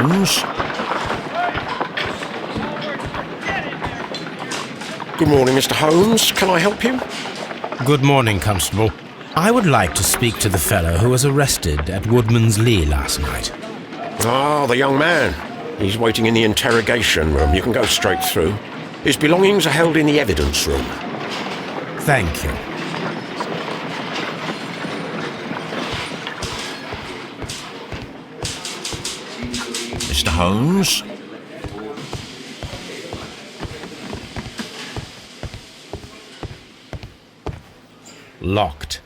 Holmes? Good morning, Mr. Holmes. Can I help you? Good morning, Constable. I would like to speak to the fellow who was arrested at Woodman's Lee last night. Ah, the young man. He's waiting in the interrogation room. You can go straight through. His belongings are held in the evidence room. Thank you. Mr. Holmes? Locked.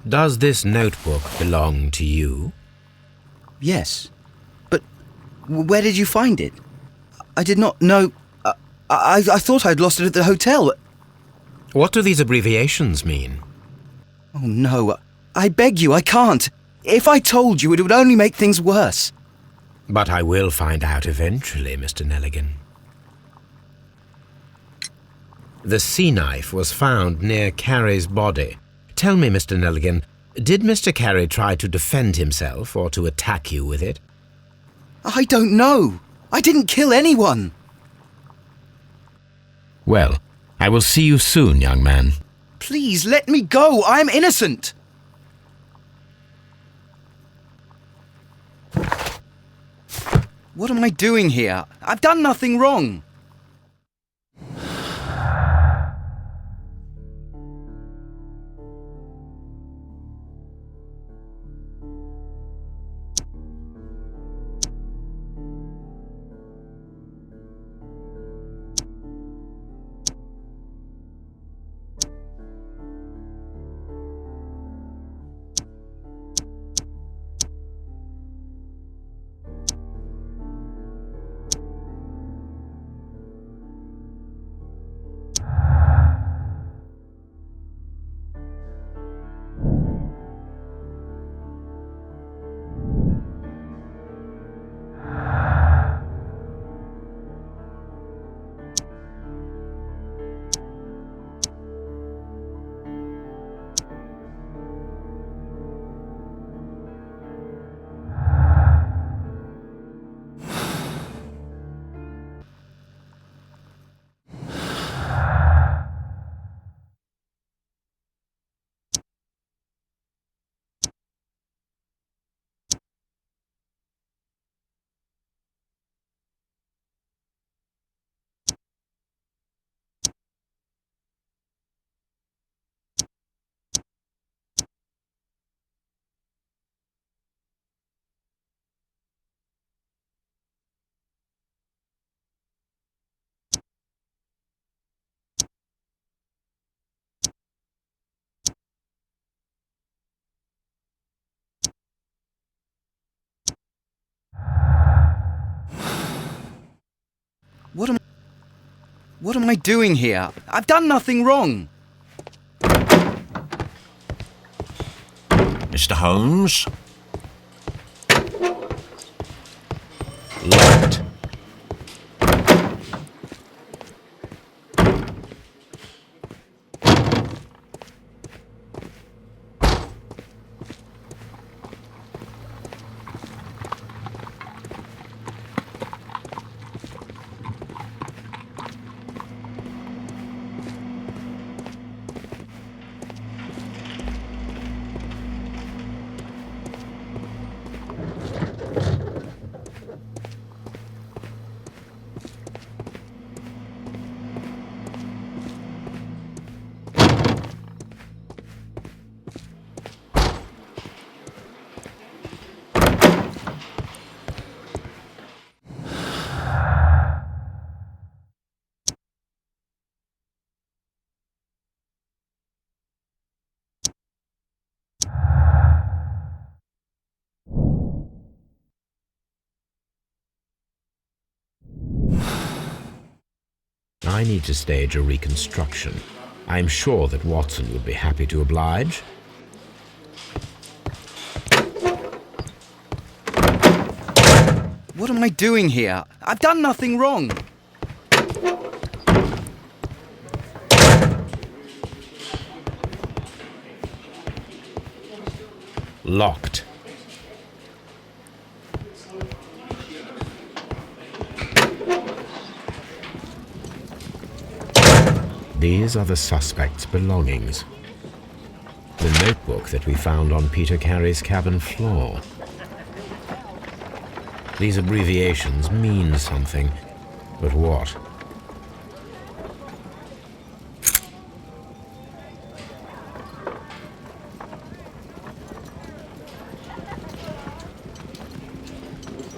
Does this notebook belong to you? Yes. But where did you find it? I did not know... I thought I'd lost it at the hotel. What do these abbreviations mean? Oh, no. I beg you, I can't. If I told you, it would only make things worse. But I will find out eventually, Mr. Nelligan. The sea knife was found near Carey's body. Tell me, Mr. Nelligan, did Mr. Carey try to defend himself or to attack you with it? I don't know. I didn't kill anyone. Well, I will see you soon, young man. Please, let me go. I am innocent. What am I doing here? I've done nothing wrong. What am I doing here? I've done nothing wrong. Mr. Holmes? Locked. I need to stage a reconstruction. I'm sure that Watson would be happy to oblige. What am I doing here? I've done nothing wrong. Locked. These are the suspect's belongings. The notebook that we found on Peter Carey's cabin floor. These abbreviations mean something, but what?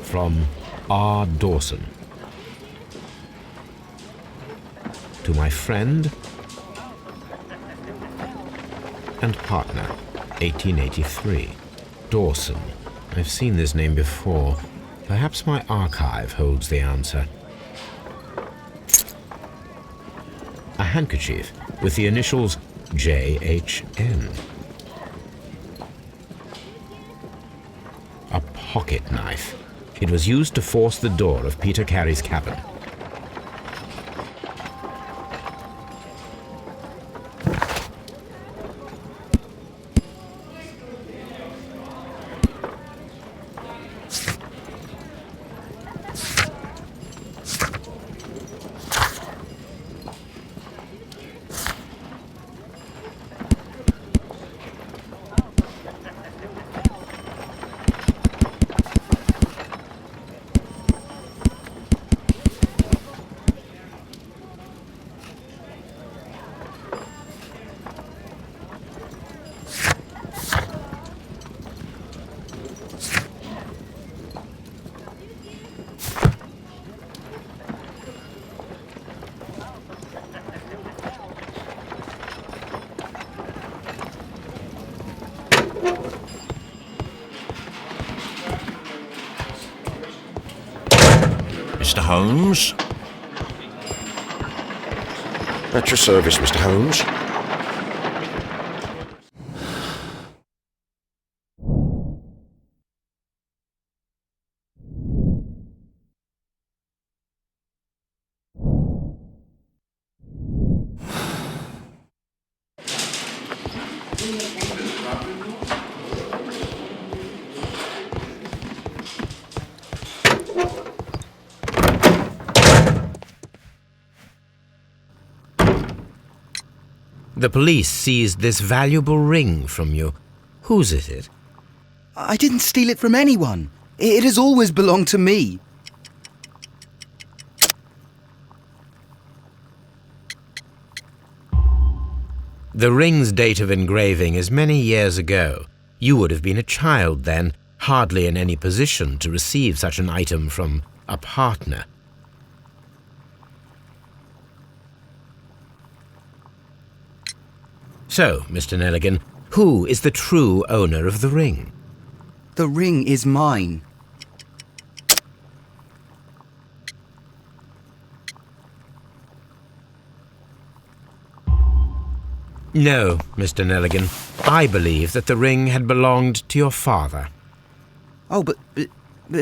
From R. Dawson. To my friend and partner, 1883. Dawson. I've seen this name before. Perhaps my archive holds the answer. A handkerchief with the initials JHN. A pocket knife. It was used to force the door of Peter Carey's cabin. Mr. Holmes? At your service, Mr. Holmes. The police seized this valuable ring from you. Whose is it? I didn't steal it from anyone. It has always belonged to me. The ring's date of engraving is many years ago. You would have been a child then, hardly in any position to receive such an item from a partner. So, Mr. Nelligan, who is the true owner of the ring? The ring is mine. No, Mr. Nelligan. I believe that the ring had belonged to your father. Oh, but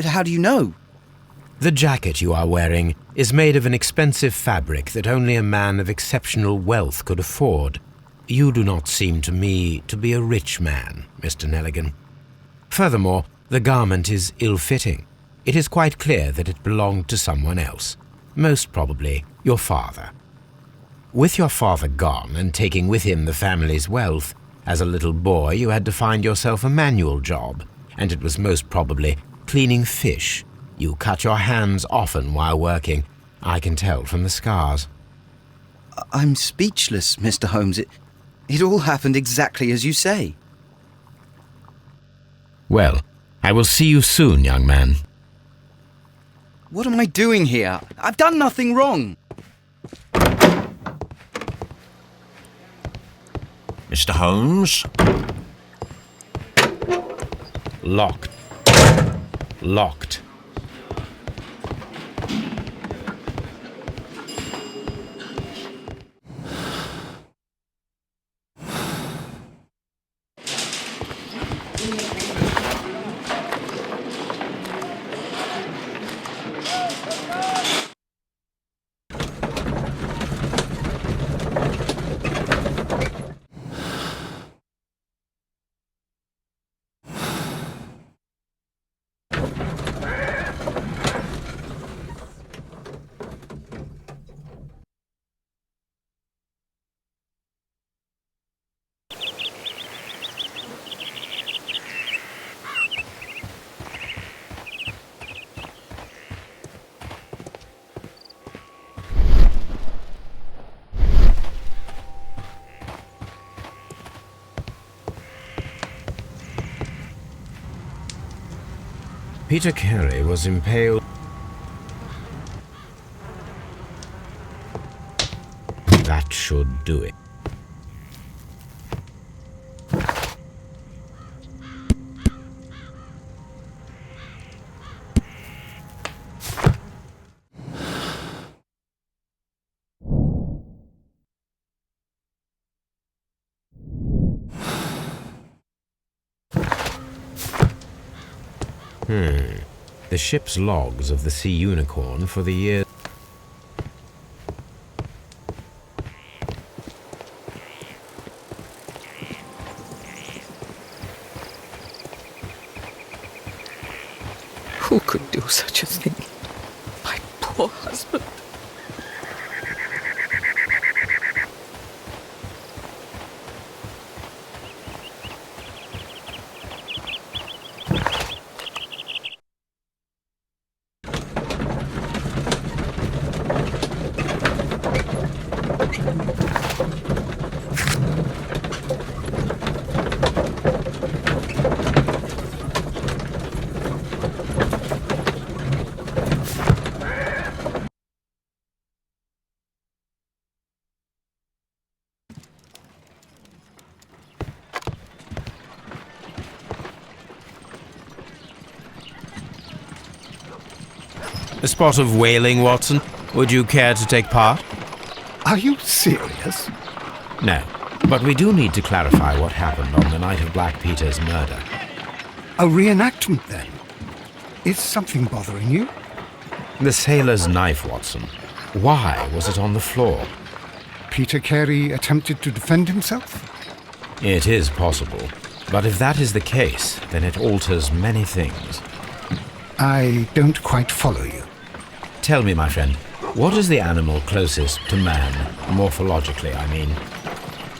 how do you know? The jacket you are wearing is made of an expensive fabric that only a man of exceptional wealth could afford. You do not seem to me to be a rich man, Mr. Nelligan. Furthermore, the garment is ill-fitting. It is quite clear that it belonged to someone else, most probably your father. With your father gone and taking with him the family's wealth, as a little boy you had to find yourself a manual job, and it was most probably cleaning fish. You cut your hands often while working. I can tell from the scars. I'm speechless, Mr. Holmes. It all happened exactly as you say. Well, I will see you soon, young man. What am I doing here? I've done nothing wrong. Mr. Holmes? Locked. Locked. Peter Carey was impaled. That should do it. The ship's logs of the Sea Unicorn for the year. Who could do such a thing? My poor husband. A spot of whaling, Watson. Would you care to take part? Are you serious? No, but we do need to clarify what happened on the night of Black Peter's murder. A reenactment, then? Is something bothering you? The sailor's knife, Watson. Why was it on the floor? Peter Carey attempted to defend himself? It is possible, but if that is the case, then it alters many things. I don't quite follow you. Tell me, my friend, what is the animal closest to man, morphologically, I mean?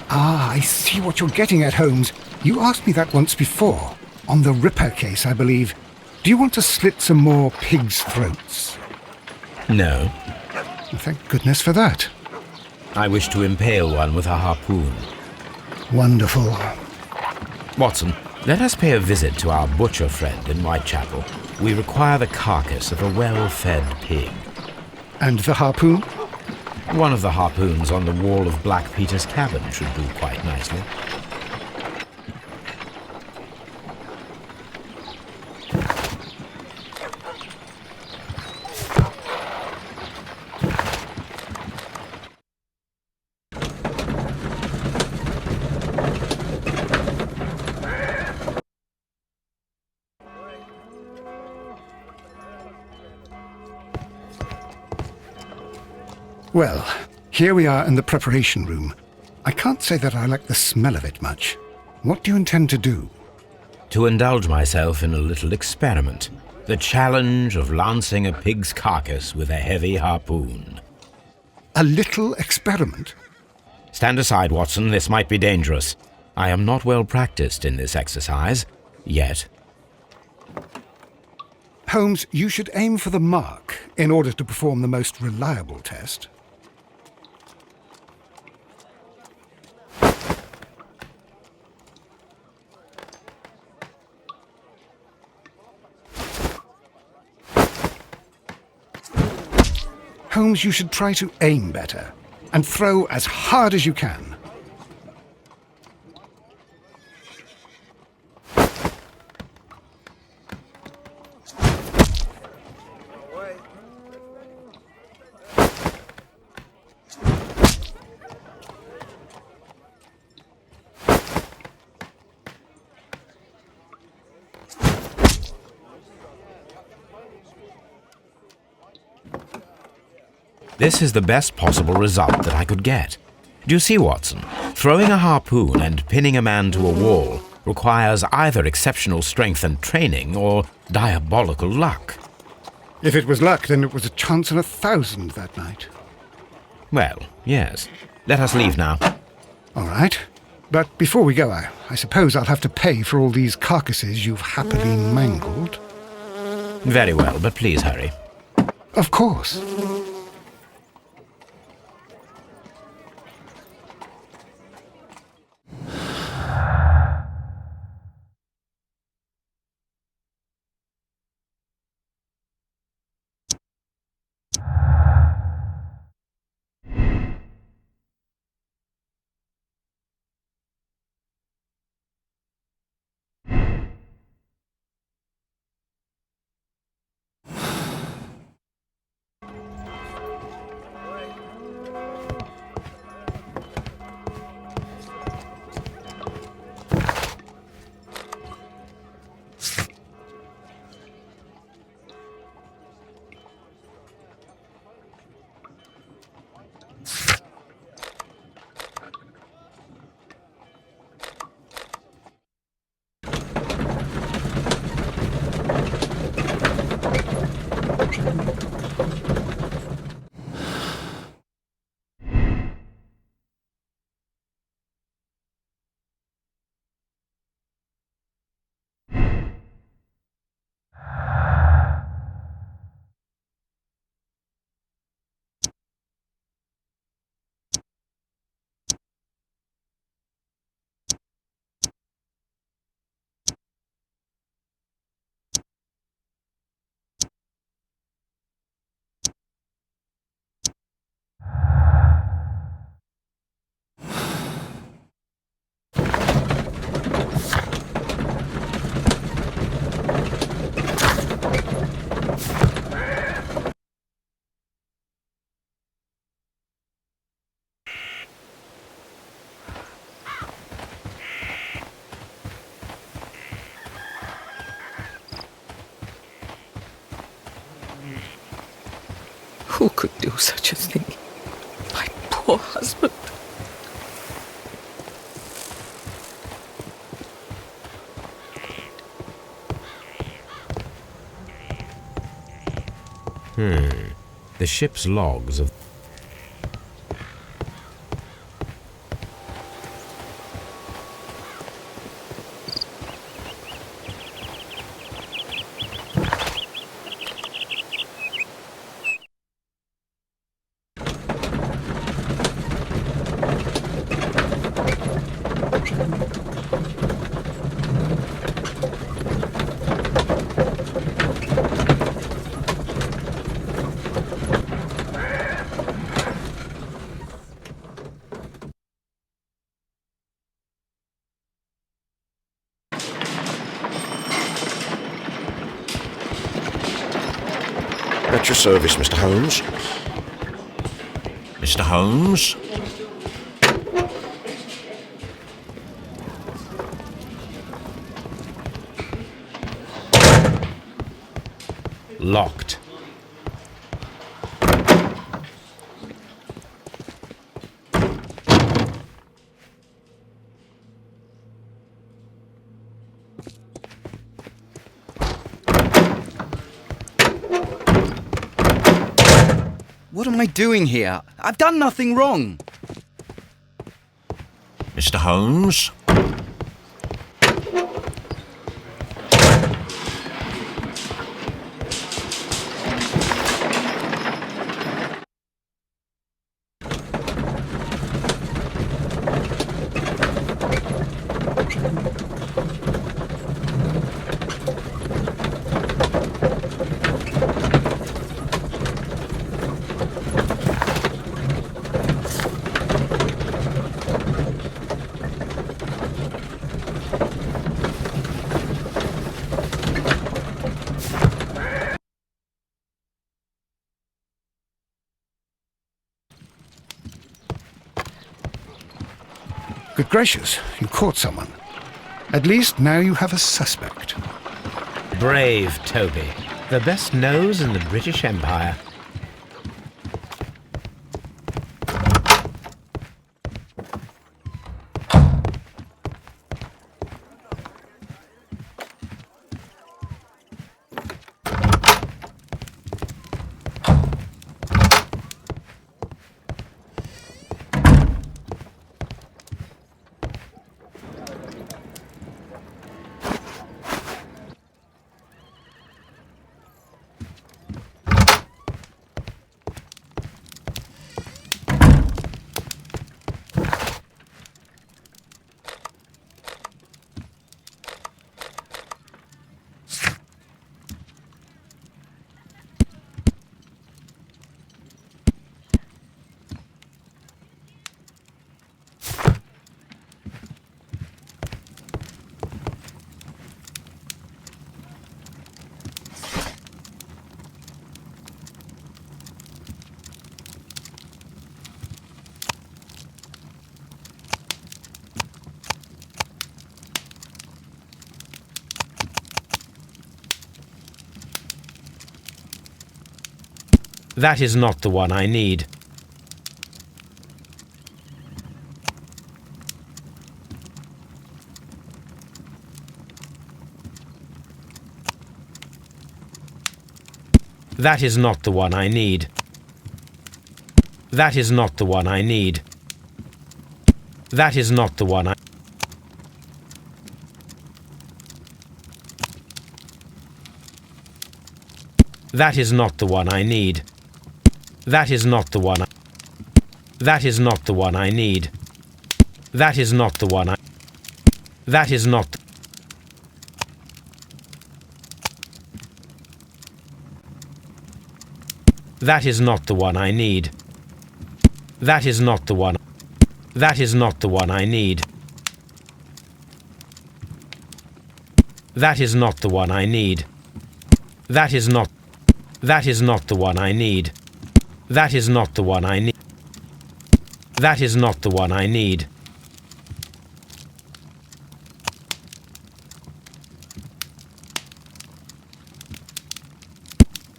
Ah, I see what you're getting at, Holmes. You asked me that once before. On the Ripper case, I believe. Do you want to slit some more pigs' throats? No. Thank goodness for that. I wish to impale one with a harpoon. Wonderful. Watson, let us pay a visit to our butcher friend in Whitechapel. We require the carcass of a well-fed pig. And the harpoon? One of the harpoons on the wall of Black Peter's cabin should do quite nicely. Well, here we are in the preparation room. I can't say that I like the smell of it much. What do you intend to do? To indulge myself in a little experiment. The challenge of lancing a pig's carcass with a heavy harpoon. A little experiment? Stand aside, Watson. This might be dangerous. I am not well practiced in this exercise. Yet. Holmes, you should aim for the mark in order to perform the most reliable test. Holmes, you should try to aim better and throw as hard as you can. This is the best possible result that I could get. Do you see, Watson? Throwing a harpoon and pinning a man to a wall requires either exceptional strength and training or diabolical luck. If it was luck, then it was a chance in 1,000 that night. Well, yes. Let us leave now. All right. But before we go, I suppose I'll have to pay for all these carcasses you've happily mangled. Very well, but please hurry. Of course. Who could do such a thing? My poor husband. The ship's logs of... At your service, Mr. Holmes. Mr. Holmes? Locked. What am I doing here? I've done nothing wrong. Mr. Holmes? Good gracious, you caught someone. At least now you have a suspect. Brave Toby. The best nose in the British Empire. That is not the one I need. That is not the one I need. That is not the one I need. That is not the one I... That is not the one I need. That is not the one I... That is not the one I need. That is not the one I... That is not... That is not the one I need. That is not the one... That is not the one I need. That is not the one I need. That is not... That is not the one I need. That is not the one I need. That is not the one I need.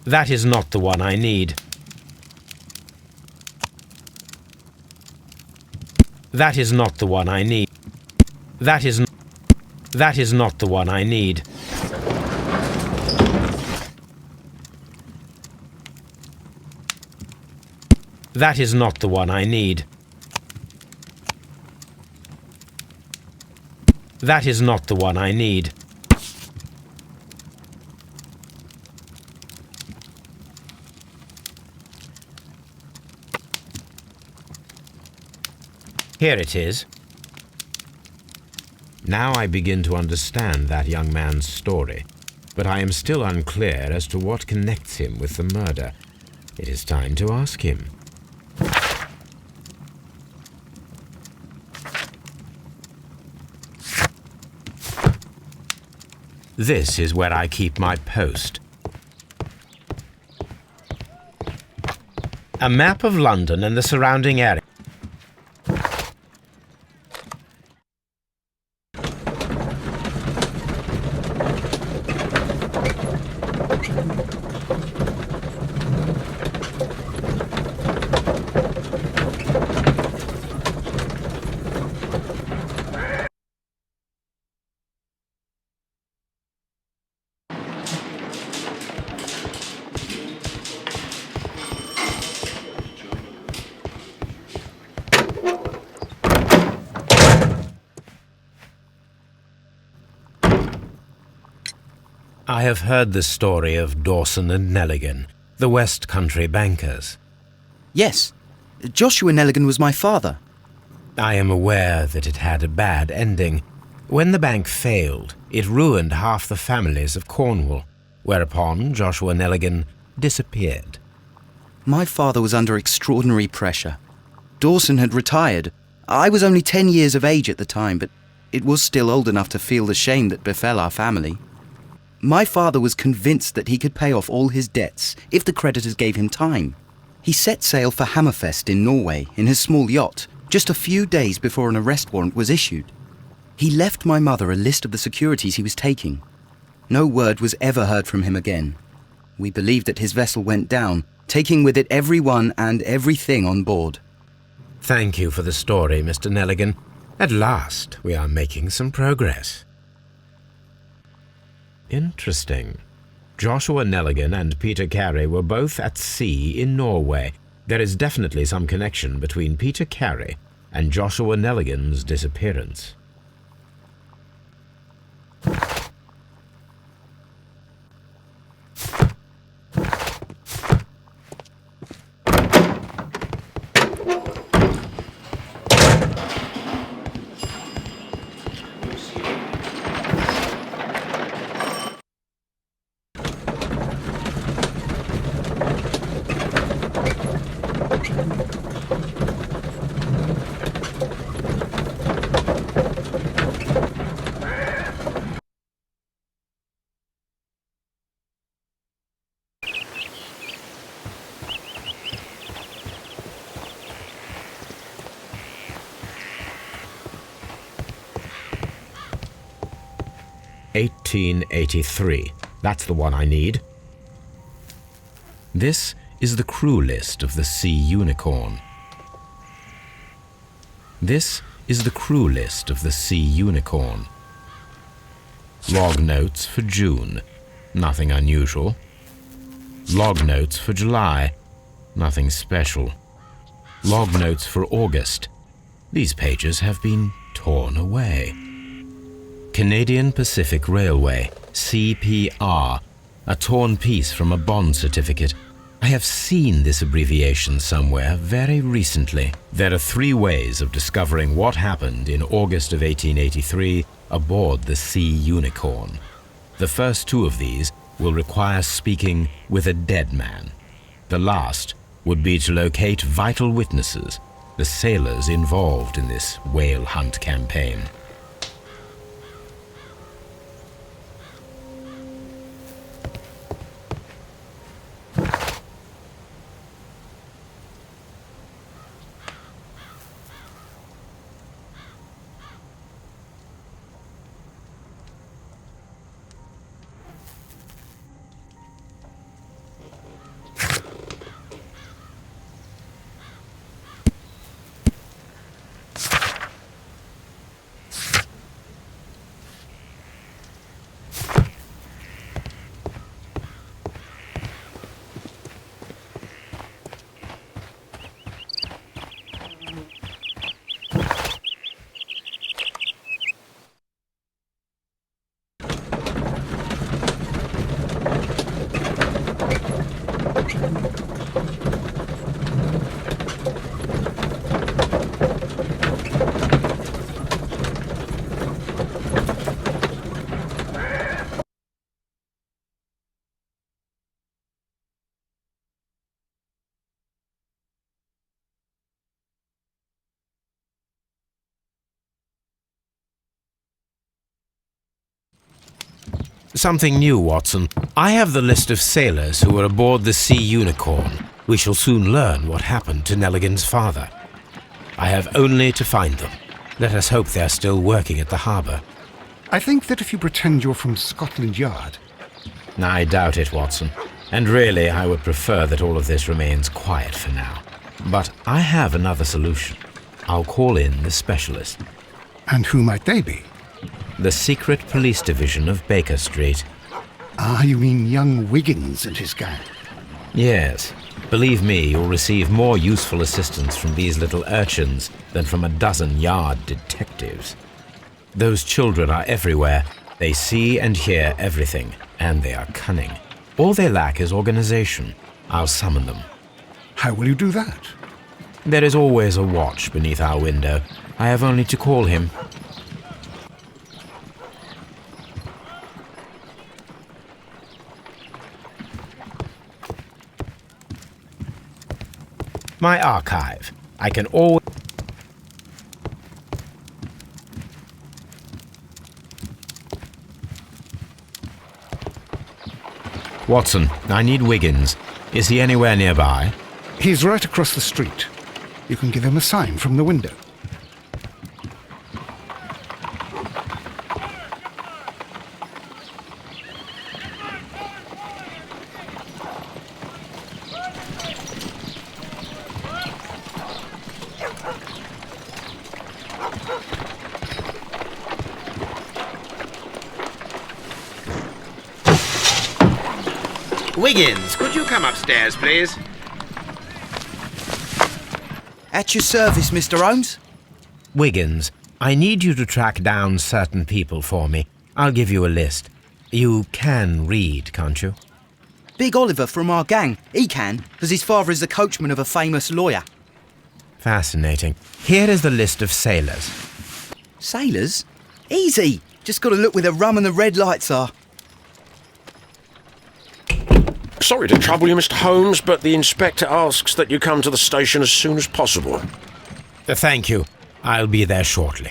That is not the one I need. That is not the one I need. That is... That is not the one I need. That is not the one I need. That is not the one I need. Here it is. Now I begin to understand that young man's story, but I am still unclear as to what connects him with the murder. It is time to ask him. This is where I keep my post. A map of London and the surrounding area. I have heard the story of Dawson and Nelligan, the West Country bankers. Yes, Joshua Nelligan was my father. I am aware that it had a bad ending. When the bank failed, it ruined half the families of Cornwall, whereupon Joshua Nelligan disappeared. My father was under extraordinary pressure. Dawson had retired. I was only 10 years of age at the time, but it was still old enough to feel the shame that befell our family. My father was convinced that he could pay off all his debts if the creditors gave him time. He set sail for Hammerfest in Norway in his small yacht, just a few days before an arrest warrant was issued. He left my mother a list of the securities he was taking. No word was ever heard from him again. We believe that his vessel went down, taking with it everyone and everything on board. Thank you for the story, Mr. Nelligan. At last, we are making some progress. Interesting. Joshua Nelligan and Peter Carey were both at sea in Norway. There is definitely some connection between Peter Carey and Joshua Nelligan's disappearance. "1883. That's the one I need. This is the crew list of the Sea Unicorn. This is the crew list of the Sea Unicorn. Log notes for June. Nothing unusual. Log notes for July. Nothing special. Log notes for August. These pages have been torn away. Canadian Pacific Railway, CPR, a torn piece from a bond certificate. I have seen this abbreviation somewhere very recently. There are 3 ways of discovering what happened in August of 1883 aboard the Sea Unicorn. The first 2 of these will require speaking with a dead man. The last would be to locate vital witnesses, the sailors involved in this whale hunt campaign. Something new, Watson. I have the list of sailors who were aboard the Sea Unicorn. We shall soon learn what happened to Nelligan's father. I have only to find them. Let us hope they are still working at the harbour. I think that if you pretend you're from Scotland Yard... I doubt it, Watson. And really, I would prefer that all of this remains quiet for now. But I have another solution. I'll call in the specialist. And who might they be? The secret police division of Baker Street. Ah, you mean young Wiggins and his gang? Yes. Believe me, you'll receive more useful assistance from these little urchins than from a dozen yard detectives. Those children are everywhere. They see and hear everything, and they are cunning. All they lack is organization. I'll summon them. How will you do that? There is always a watch beneath our window. I have only to call him. My archive. I can always... Watson, I need Wiggins. Is he anywhere nearby? He's right across the street. You can give him a sign from the window. Wiggins, could you come upstairs, please? At your service, Mr. Holmes. Wiggins, I need you to track down certain people for me. I'll give you a list. You can read, can't you? Big Oliver from our gang. He can, because his father is the coachman of a famous lawyer. Fascinating. Here is the list of sailors. Sailors? Easy. Just got to look where the rum and the red lights are. Sorry to trouble you, Mr. Holmes, but the inspector asks that you come to the station as soon as possible. Thank you. I'll be there shortly.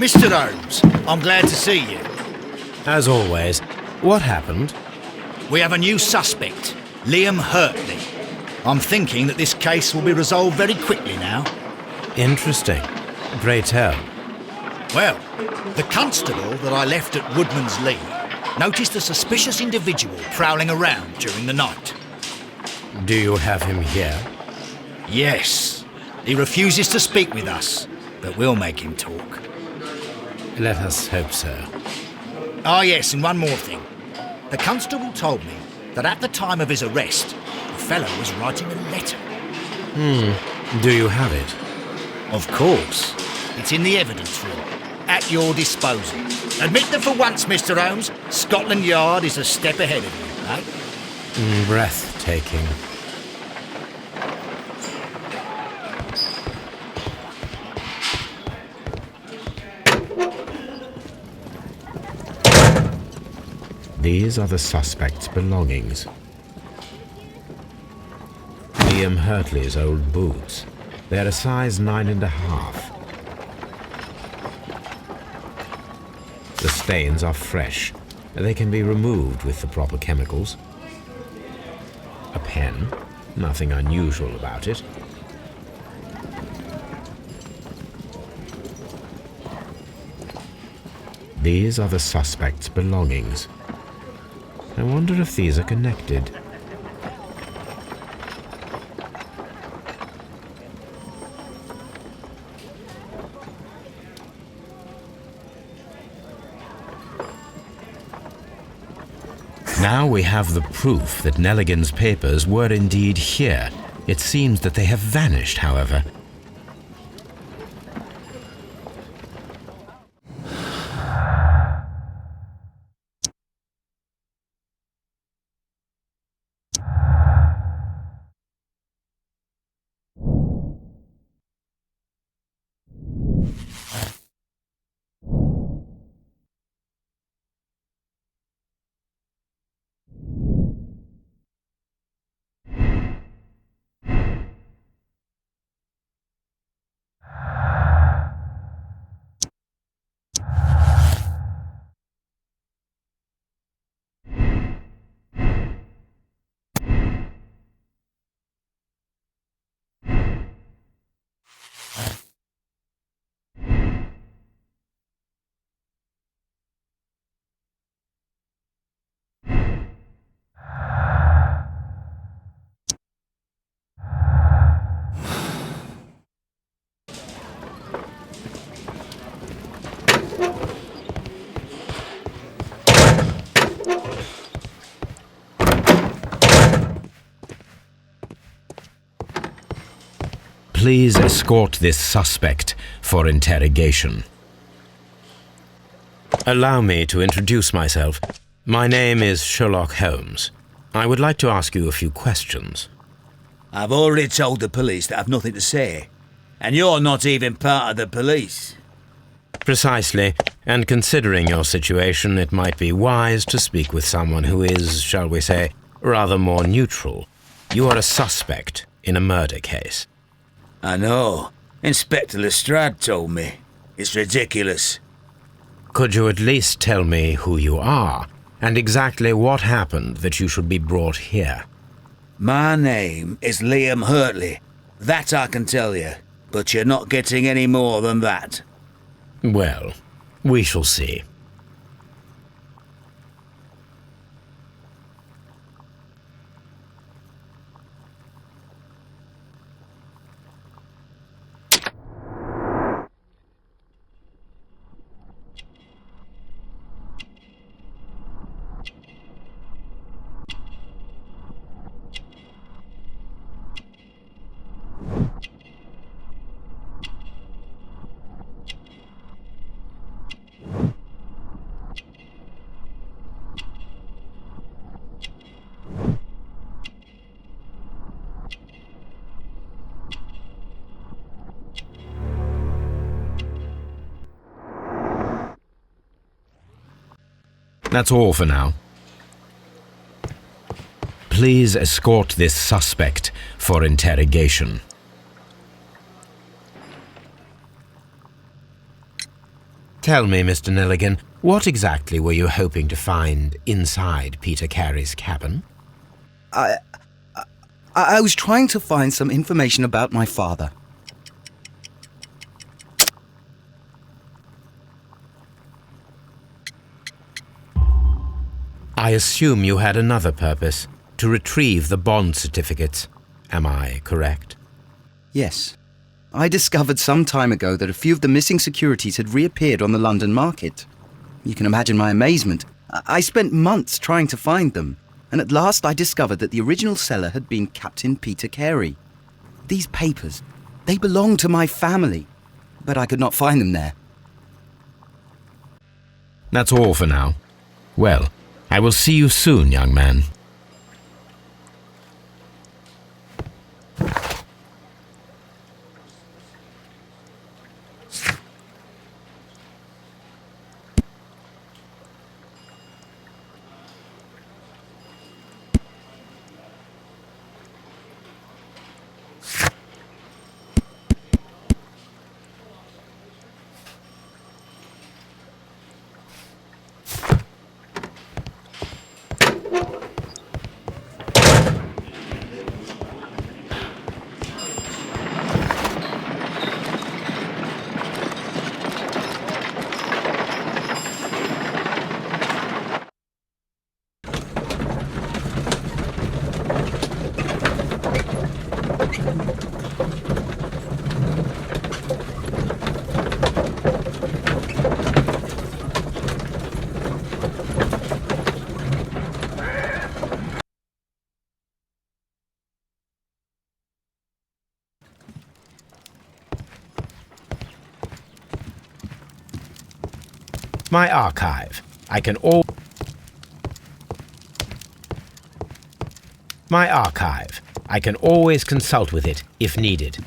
Mr. Holmes, I'm glad to see you. As always, what happened? We have a new suspect, Liam Hurtley. I'm thinking that this case will be resolved very quickly now. Interesting. Pray tell. Well, the constable that I left at Woodman's Lee noticed a suspicious individual prowling around during the night. Do you have him here? Yes, he refuses to speak with us, but we'll make him talk. Let us hope so. Ah yes, and one more thing. The constable told me that at the time of his arrest, the fellow was writing a letter. Do you have it? Of course. It's in the evidence room, at your disposal. Admit that for once, Mr. Holmes, Scotland Yard is a step ahead of you, eh? Breathtaking. These are the suspect's belongings. Liam Hurtley's old boots. They're a size 9.5. The stains are fresh. They can be removed with the proper chemicals. A pen. Nothing unusual about it. These are the suspect's belongings. I wonder if these are connected. Now we have the proof that Nelligan's papers were indeed here. It seems that they have vanished, however. Please escort this suspect for interrogation. Allow me to introduce myself. My name is Sherlock Holmes. I would like to ask you a few questions. I've already told the police that I've nothing to say. And you're not even part of the police. Precisely, and considering your situation, it might be wise to speak with someone who is, shall we say, rather more neutral. You are a suspect in a murder case. I know. Inspector Lestrade told me. It's ridiculous. Could you at least tell me who you are, and exactly what happened that you should be brought here? My name is Liam Hurtley. That I can tell you. But you're not getting any more than that. Well, we shall see. That's all for now. Please escort this suspect for interrogation. Tell me, Mr. Nelligan, what exactly were you hoping to find inside Peter Carey's cabin? I was trying to find some information about my father. I assume you had another purpose, to retrieve the bond certificates. Am I correct? Yes. I discovered some time ago that a few of the missing securities had reappeared on the London market. You can imagine my amazement. I spent months trying to find them, and at last I discovered that the original seller had been Captain Peter Carey. These papers, they belonged to my family, but I could not find them there. That's all for now. Well, I will see you soon, young man. My archive. I can always consult with it if needed.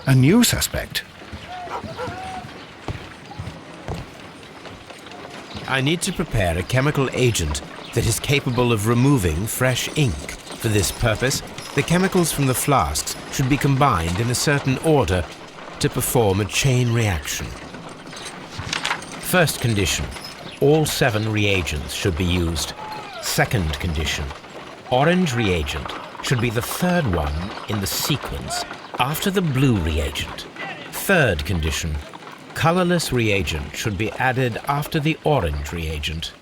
A new suspect? I need to prepare a chemical agent that is capable of removing fresh ink. For this purpose, the chemicals from the flasks should be combined in a certain order to perform a chain reaction. First condition, all 7 reagents should be used. Second condition, orange reagent should be the third one in the sequence after the blue reagent. Third condition, colorless reagent should be added after the orange reagent.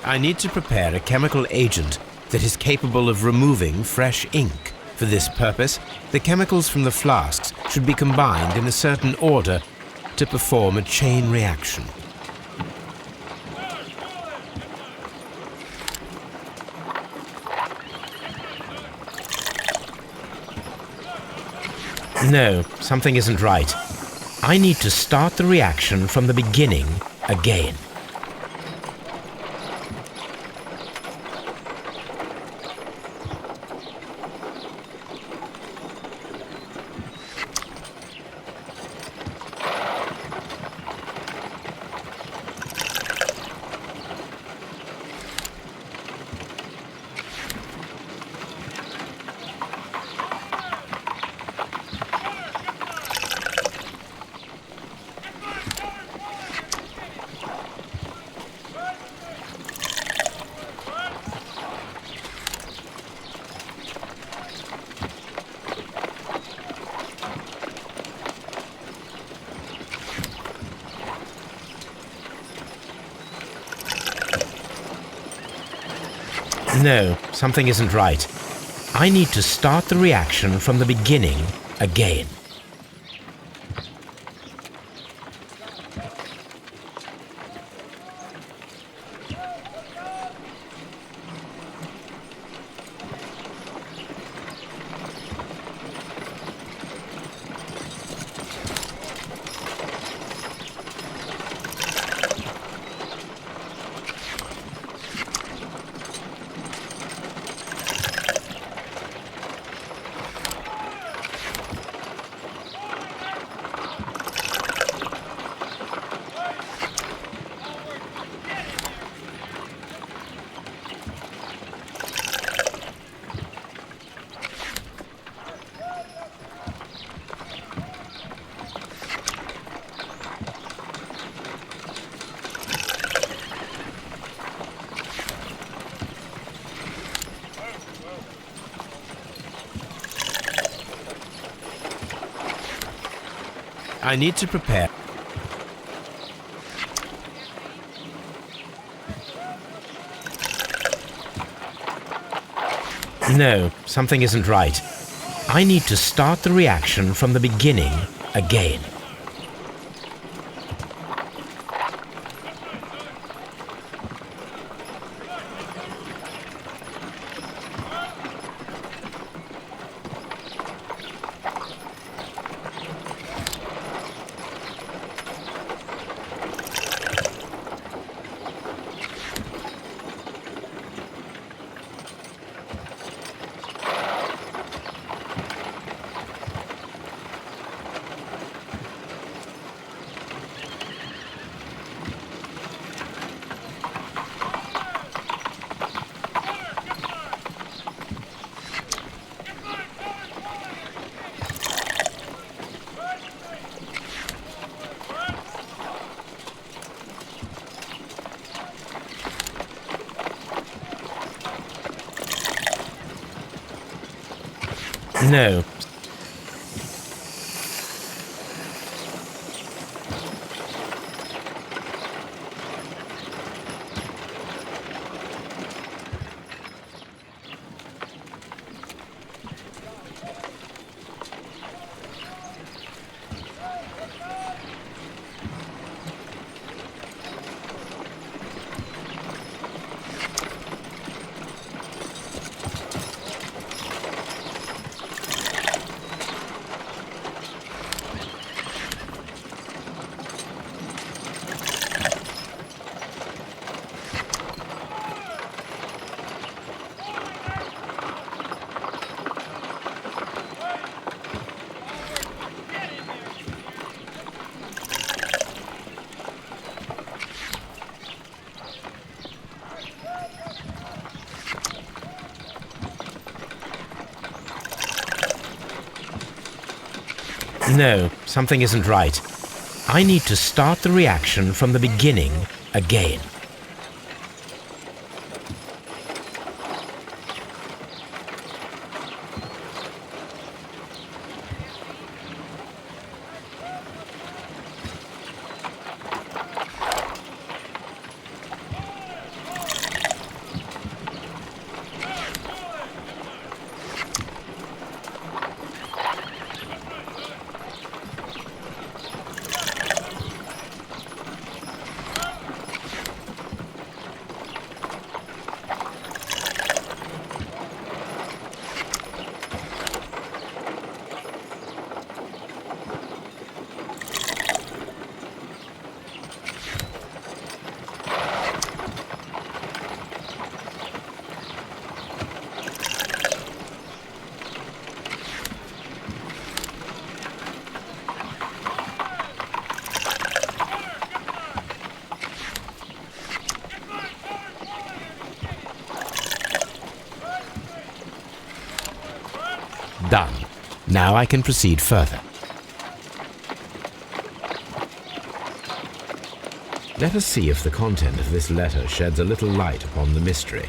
I need to prepare a chemical agent that is capable of removing fresh ink. For this purpose, the chemicals from the flasks should be combined in a certain order to perform a chain reaction. No, something isn't right. I need to start the reaction from the beginning again. No, something isn't right. I need to start the reaction from the beginning again. I need to prepare. No, something isn't right. I need to start the reaction from the beginning again. No. No, something isn't right. I need to start the reaction from the beginning again. Done. Now I can proceed further. Let us see if the content of this letter sheds a little light upon the mystery.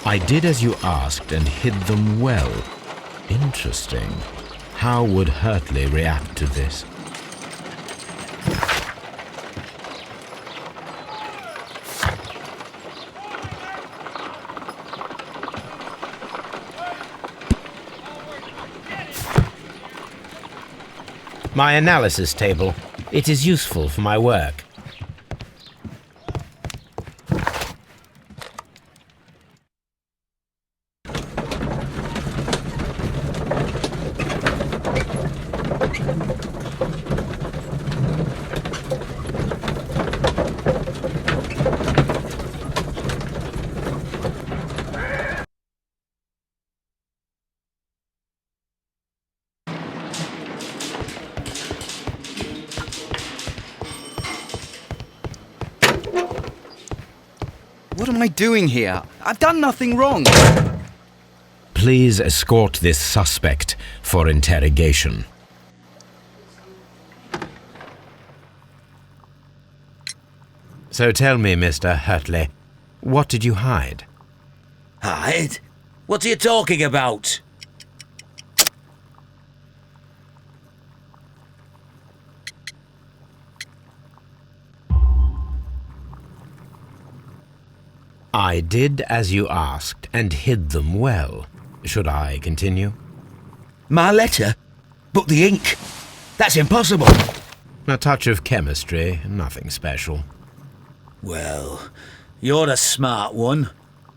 I did as you asked and hid them well. Interesting. How would Hurtley react to this? My analysis table. It is useful for my work. What am I doing here? I've done nothing wrong. Please escort this suspect for interrogation. So tell me, Mr. Hurtley, what did you hide? Hide? What are you talking about? I did as you asked and hid them well. Should I continue? My letter? But the ink? That's impossible. A touch of chemistry, nothing special. Well, you're a smart one.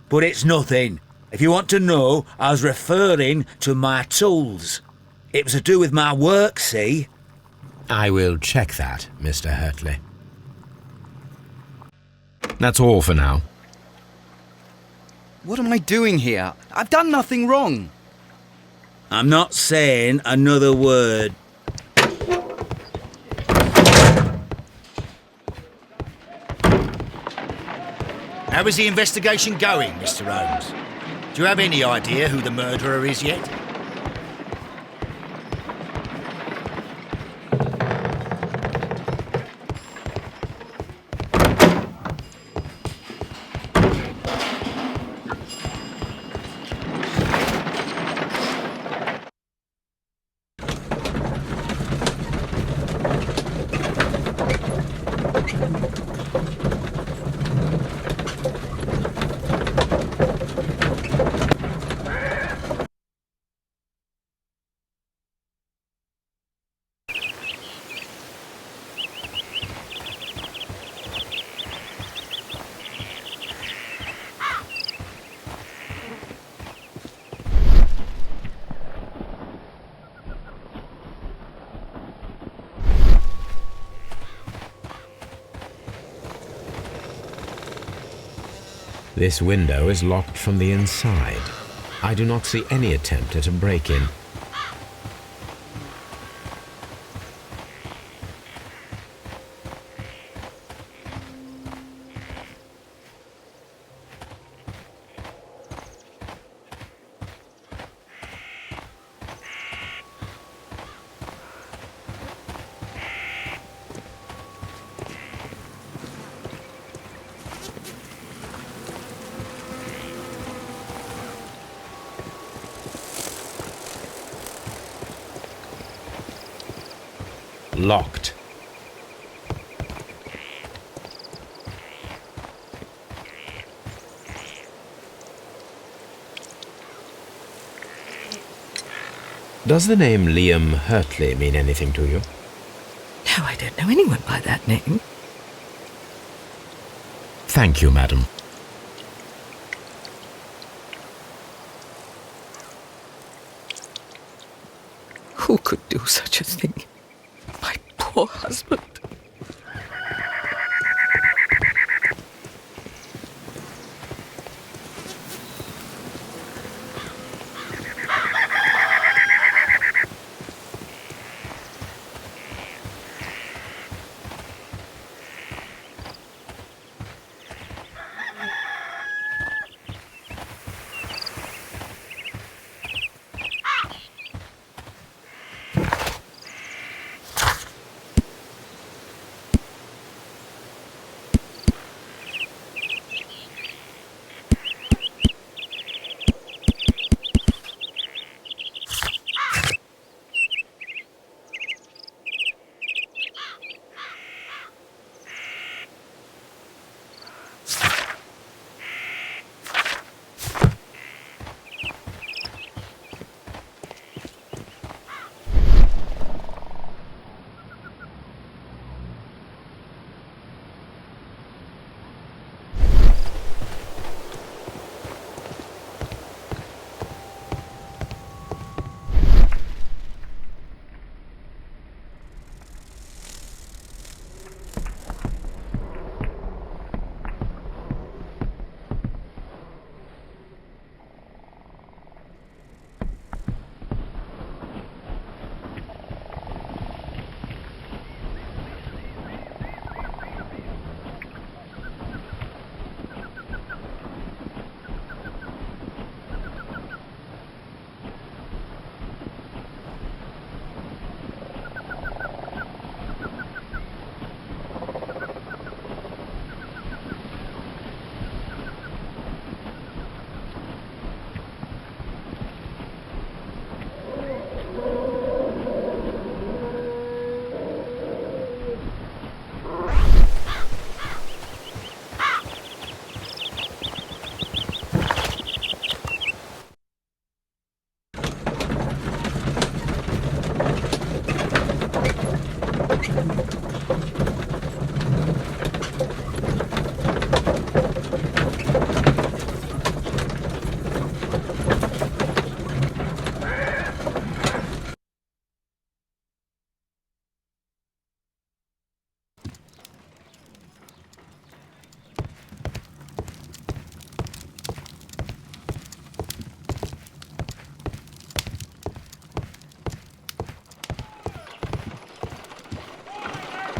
But it's nothing. If you want to know, I was referring to my tools. It was to do with my work, see? I will check that, Mr. Hurtley. That's all for now. What am I doing here? I've done nothing wrong. I'm not saying another word. How is the investigation going, Mr. Holmes? Do you have any idea who the murderer is yet? This window is locked from the inside. I do not see any attempt at a break-in. Locked. Does the name Liam Hurtley mean anything to you? No, I don't know anyone by that name. Thank you, madam. Who could do such a thing? My poor husband.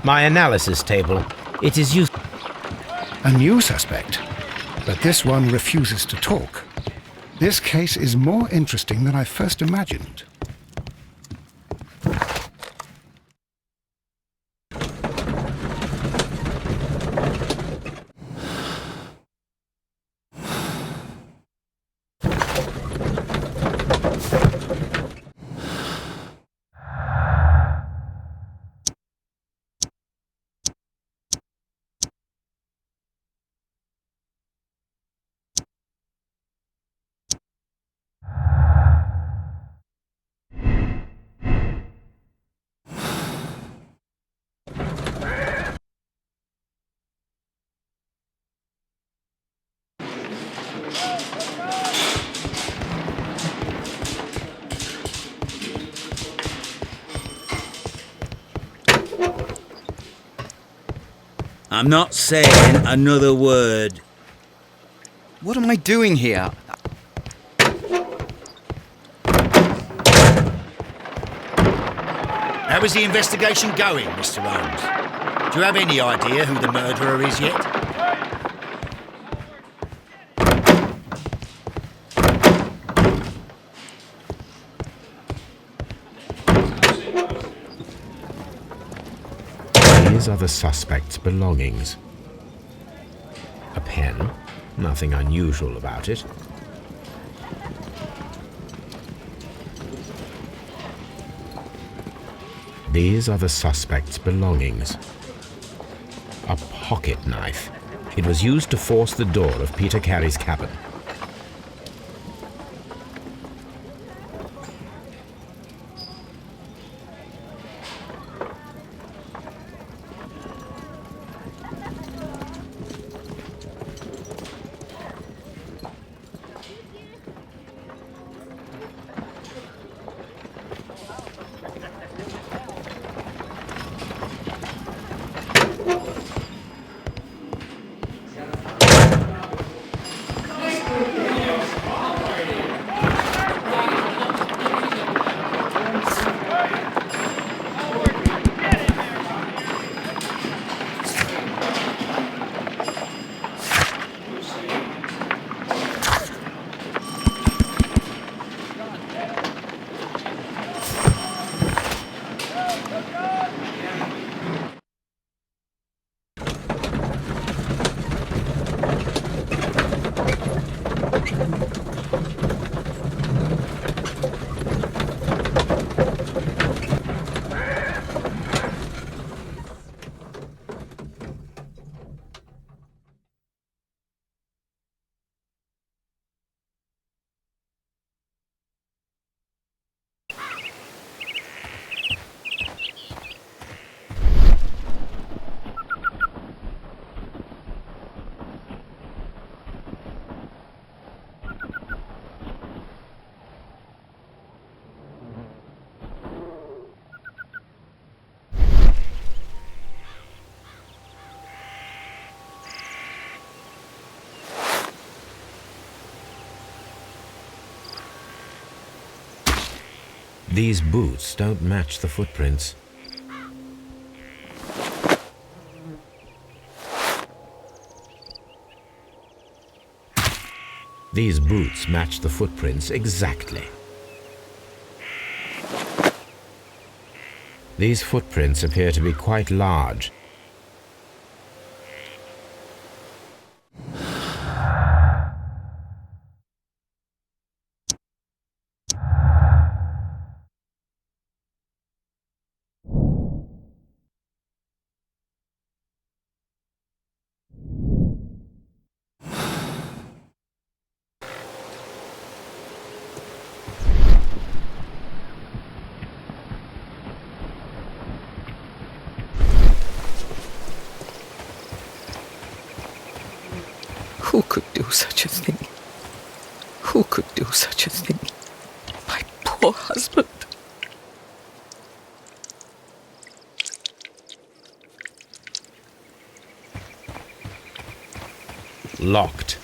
My analysis table. It is used... A new suspect, but this one refuses to talk. This case is more interesting than I first imagined. I'm not saying another word. What am I doing here? How is the investigation going, Mr. Holmes? Do you have any idea who the murderer is yet? These are the suspect's belongings. A pen. Nothing unusual about it. These are the suspect's belongings. A pocket knife. It was used to force the door of Peter Carey's cabin. These boots don't match the footprints. These boots match the footprints exactly. These footprints appear to be quite large. Who could do such a thing? Who could do such a thing? My poor husband. Locked.